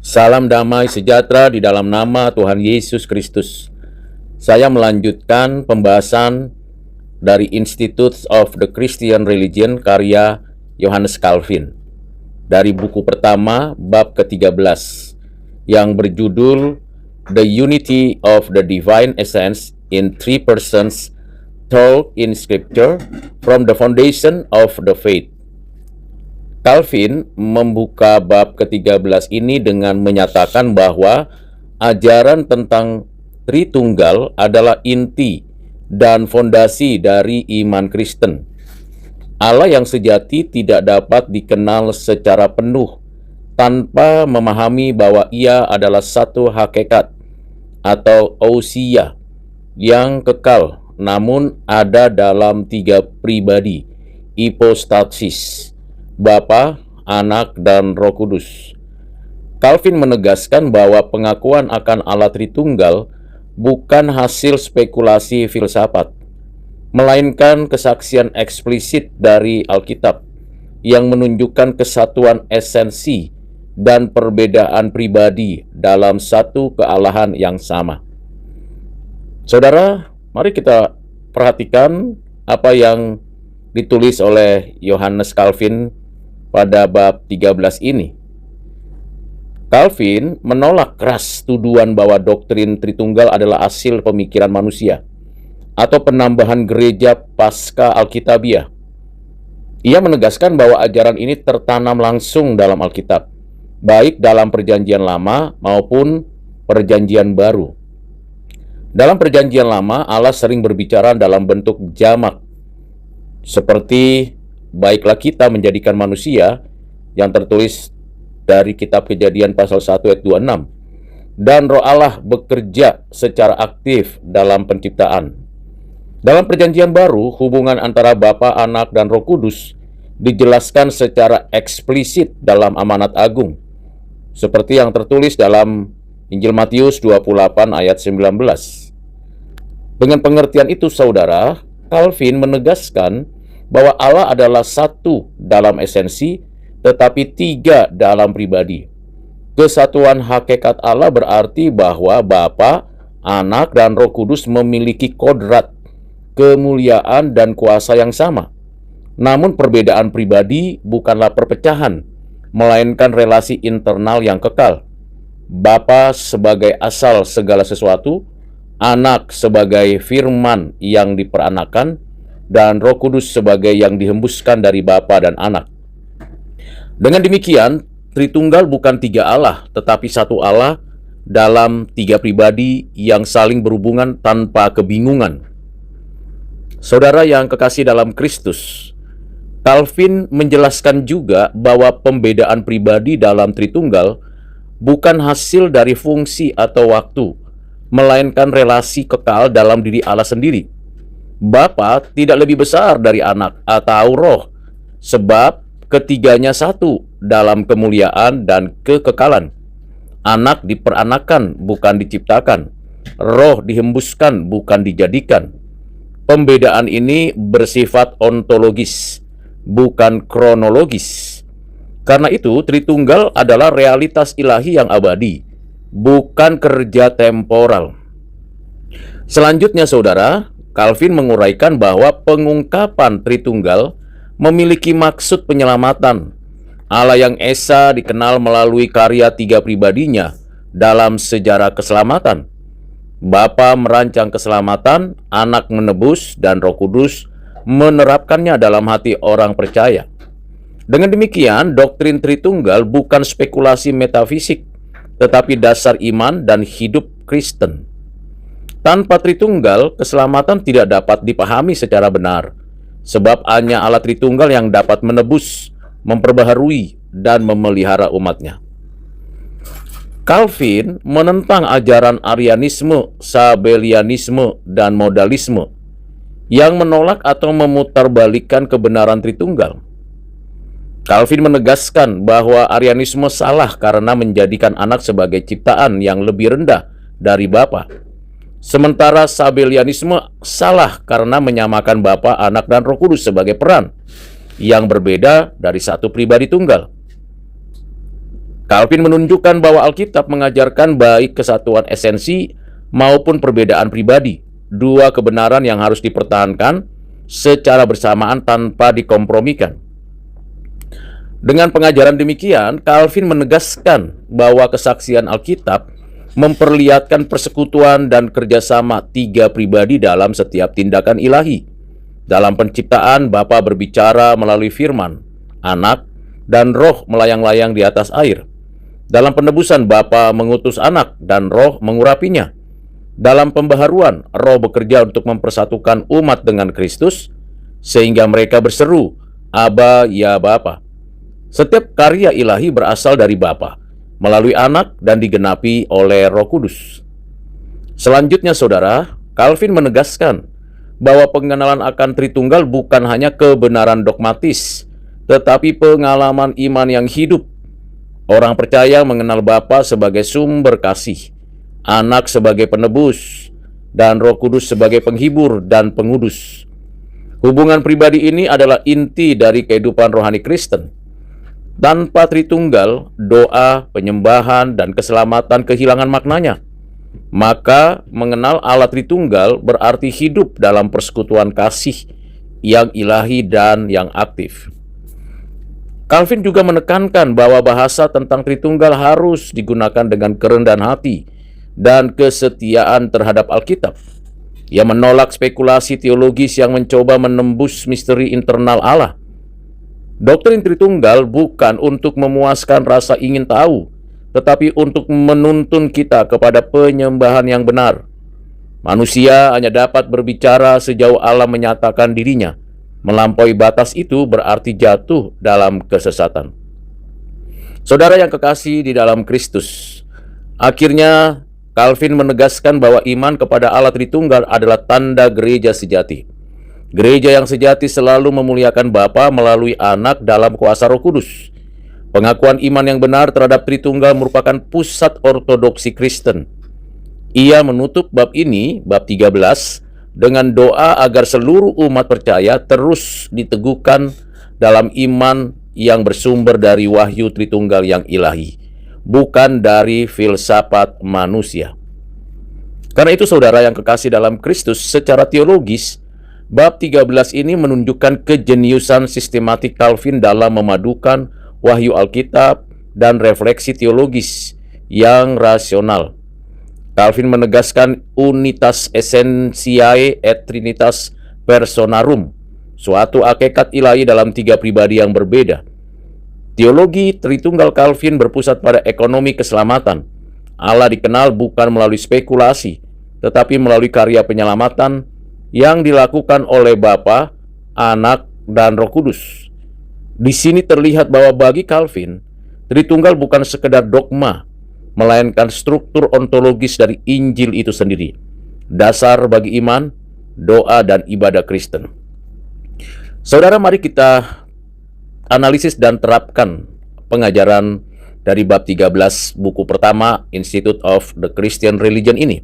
Salam damai sejahtera di dalam nama Tuhan Yesus Kristus. Saya melanjutkan pembahasan dari Institutes of the Christian Religion karya Johannes Calvin dari buku pertama bab ke-13 yang berjudul The Unity of the Divine Essence in Three Persons Taught in Scripture from the Foundation of the Faith. Calvin membuka bab ke-13 ini dengan menyatakan bahwa ajaran tentang Tritunggal adalah inti dan fondasi dari iman Kristen. Allah yang sejati tidak dapat dikenal secara penuh tanpa memahami bahwa Ia adalah satu hakikat atau ousia yang kekal, namun ada dalam tiga pribadi, hipostasis, Bapa, Anak, dan Roh Kudus. Calvin menegaskan bahwa pengakuan akan Allah Tritunggal bukan hasil spekulasi filsafat, melainkan kesaksian eksplisit dari Alkitab yang menunjukkan kesatuan esensi dan perbedaan pribadi dalam satu kealahan yang sama. Saudara, mari kita perhatikan apa yang ditulis oleh Johannes Calvin pada bab 13 ini. Calvin menolak keras tuduhan bahwa doktrin Tritunggal adalah hasil pemikiran manusia atau penambahan gereja pasca Alkitabiah. Ia menegaskan bahwa ajaran ini tertanam langsung dalam Alkitab, baik dalam Perjanjian Lama maupun Perjanjian Baru. Dalam Perjanjian Lama, Allah sering berbicara dalam bentuk jamak, seperti baiklah kita menjadikan manusia, yang tertulis dari kitab Kejadian pasal 1 ayat 26. Dan Roh Allah bekerja secara aktif dalam penciptaan. Dalam Perjanjian Baru, hubungan antara Bapa, Anak, dan Roh Kudus dijelaskan secara eksplisit dalam Amanat Agung, seperti yang tertulis dalam Injil Matius 28 ayat 19. Dengan pengertian itu, saudara, Calvin menegaskan bahwa Allah adalah satu dalam esensi, tetapi tiga dalam pribadi. Kesatuan hakikat Allah berarti bahwa Bapa, Anak, dan Roh Kudus memiliki kodrat, kemuliaan, dan kuasa yang sama. Namun perbedaan pribadi bukanlah perpecahan, melainkan relasi internal yang kekal. Bapa sebagai asal segala sesuatu, Anak sebagai firman yang diperanakan, dan Roh Kudus sebagai yang dihembuskan dari Bapa dan Anak. Dengan demikian, Tritunggal bukan tiga Allah, tetapi satu Allah dalam tiga pribadi yang saling berhubungan tanpa kebingungan. Saudara yang kekasih dalam Kristus, Calvin menjelaskan juga bahwa pembedaan pribadi dalam Tritunggal bukan hasil dari fungsi atau waktu, melainkan relasi kekal dalam diri Allah sendiri. Bapa tidak lebih besar dari Anak atau Roh, sebab ketiganya satu dalam kemuliaan dan kekekalan. Anak diperanakan, bukan diciptakan. Roh dihembuskan, bukan dijadikan. Pembedaan ini bersifat ontologis, bukan kronologis. Karena itu, Tritunggal adalah realitas ilahi yang abadi, bukan kerja temporal. Selanjutnya, saudara, Calvin menguraikan bahwa pengungkapan Tritunggal memiliki maksud penyelamatan. Allah yang esa dikenal melalui karya tiga pribadinya dalam sejarah keselamatan. Bapa merancang keselamatan, Anak menebus, dan Roh Kudus menerapkannya dalam hati orang percaya. Dengan demikian, doktrin Tritunggal bukan spekulasi metafisik, tetapi dasar iman dan hidup Kristen. Tanpa Tritunggal, keselamatan tidak dapat dipahami secara benar, sebab hanya Allah Tritunggal yang dapat menebus, memperbaharui, dan memelihara umatnya. Calvin menentang ajaran Arianisme, Sabellianisme, dan modalisme yang menolak atau memutarbalikkan kebenaran Tritunggal. Calvin menegaskan bahwa Arianisme salah karena menjadikan Anak sebagai ciptaan yang lebih rendah dari Bapa. Sementara Sabellianisme salah karena menyamakan Bapa, Anak, dan Roh Kudus sebagai peran yang berbeda dari satu pribadi tunggal. Calvin menunjukkan bahwa Alkitab mengajarkan baik kesatuan esensi maupun perbedaan pribadi, dua kebenaran yang harus dipertahankan secara bersamaan tanpa dikompromikan. Dengan pengajaran demikian, Calvin menegaskan bahwa kesaksian Alkitab memperlihatkan persekutuan dan kerjasama tiga pribadi dalam setiap tindakan ilahi. Dalam penciptaan, Bapa berbicara melalui firman, Anak, dan Roh melayang-layang di atas air. Dalam penebusan, Bapa mengutus Anak dan Roh mengurapinya. Dalam pembaharuan, Roh bekerja untuk mempersatukan umat dengan Kristus, sehingga mereka berseru, Aba, ya Bapa. Setiap karya ilahi berasal dari Bapa, melalui Anak dan digenapi oleh Roh Kudus. Selanjutnya, saudara, Calvin menegaskan bahwa pengenalan akan Tritunggal bukan hanya kebenaran dogmatis, tetapi pengalaman iman yang hidup. Orang percaya mengenal Bapa sebagai sumber kasih, Anak sebagai penebus, dan Roh Kudus sebagai penghibur dan pengudus. Hubungan pribadi ini adalah inti dari kehidupan rohani Kristen. Tanpa Tritunggal, doa, penyembahan, dan keselamatan kehilangan maknanya. Maka mengenal Allah Tritunggal berarti hidup dalam persekutuan kasih yang ilahi dan yang aktif. Calvin juga menekankan bahwa bahasa tentang Tritunggal harus digunakan dengan kerendahan hati dan kesetiaan terhadap Alkitab. Ia menolak spekulasi teologis yang mencoba menembus misteri internal Allah. Doktrin Tritunggal bukan untuk memuaskan rasa ingin tahu, tetapi untuk menuntun kita kepada penyembahan yang benar. Manusia hanya dapat berbicara sejauh Allah menyatakan dirinya. Melampaui batas itu berarti jatuh dalam kesesatan. Saudara yang kekasih di dalam Kristus, akhirnya Calvin menegaskan bahwa iman kepada Allah Tritunggal adalah tanda gereja sejati. Gereja yang sejati selalu memuliakan Bapa melalui Anak dalam kuasa Roh Kudus. Pengakuan iman yang benar terhadap Tritunggal merupakan pusat ortodoksi Kristen. Ia menutup bab ini, bab 13, dengan doa agar seluruh umat percaya terus diteguhkan dalam iman yang bersumber dari wahyu Tritunggal yang ilahi, bukan dari filsafat manusia. Karena itu, saudara yang kekasih dalam Kristus, secara teologis, bab 13 ini menunjukkan kejeniusan sistematik Calvin dalam memadukan wahyu Alkitab dan refleksi teologis yang rasional. Calvin menegaskan unitas essentiae et trinitas personarum, suatu hakikat ilahi dalam tiga pribadi yang berbeda. Teologi Tritunggal Calvin berpusat pada ekonomi keselamatan. Allah dikenal bukan melalui spekulasi, tetapi melalui karya penyelamatan yang dilakukan oleh Bapa, Anak, dan Roh Kudus. Di sini terlihat bahwa bagi Calvin, Tritunggal bukan sekedar dogma, melainkan struktur ontologis dari Injil itu sendiri, dasar bagi iman, doa, dan ibadah Kristen. Saudara, mari kita analisis dan terapkan pengajaran dari bab 13 buku pertama Institute of the Christian Religion ini.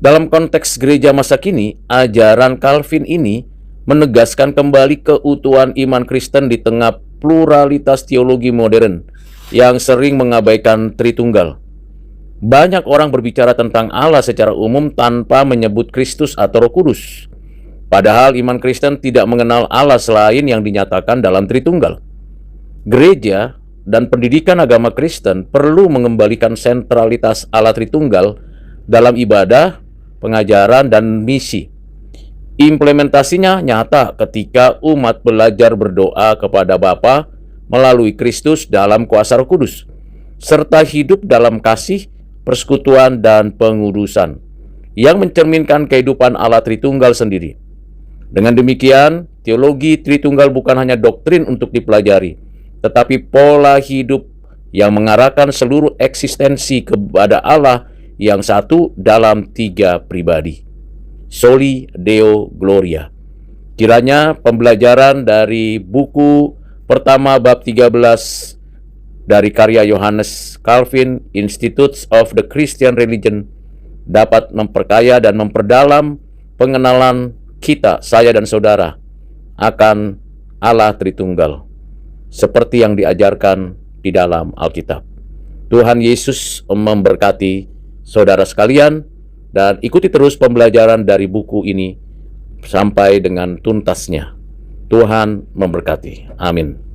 Dalam konteks gereja masa kini, ajaran Calvin ini menegaskan kembali keutuhan iman Kristen di tengah pluralitas teologi modern yang sering mengabaikan Tritunggal. Banyak orang berbicara tentang Allah secara umum tanpa menyebut Kristus atau Roh Kudus. Padahal iman Kristen tidak mengenal Allah selain yang dinyatakan dalam Tritunggal. Gereja dan pendidikan agama Kristen perlu mengembalikan sentralitas Allah Tritunggal dalam ibadah, pengajaran, dan misi. Implementasinya nyata ketika umat belajar berdoa kepada Bapa melalui Kristus dalam kuasa Roh Kudus, serta hidup dalam kasih, persekutuan, dan pengudusan yang mencerminkan kehidupan Allah Tritunggal sendiri. Dengan demikian, teologi Tritunggal bukan hanya doktrin untuk dipelajari, tetapi pola hidup yang mengarahkan seluruh eksistensi kepada Allah yang satu dalam tiga pribadi. Soli Deo Gloria. Kiranya pembelajaran dari buku pertama bab 13 dari karya Yohanes Calvin, Institutes of the Christian Religion, dapat memperkaya dan memperdalam pengenalan kita, saya dan saudara, akan Allah Tritunggal, seperti yang diajarkan di dalam Alkitab. Tuhan Yesus memberkati saudara sekalian, dan ikuti terus pembelajaran dari buku ini sampai dengan tuntasnya. Tuhan memberkati. Amin.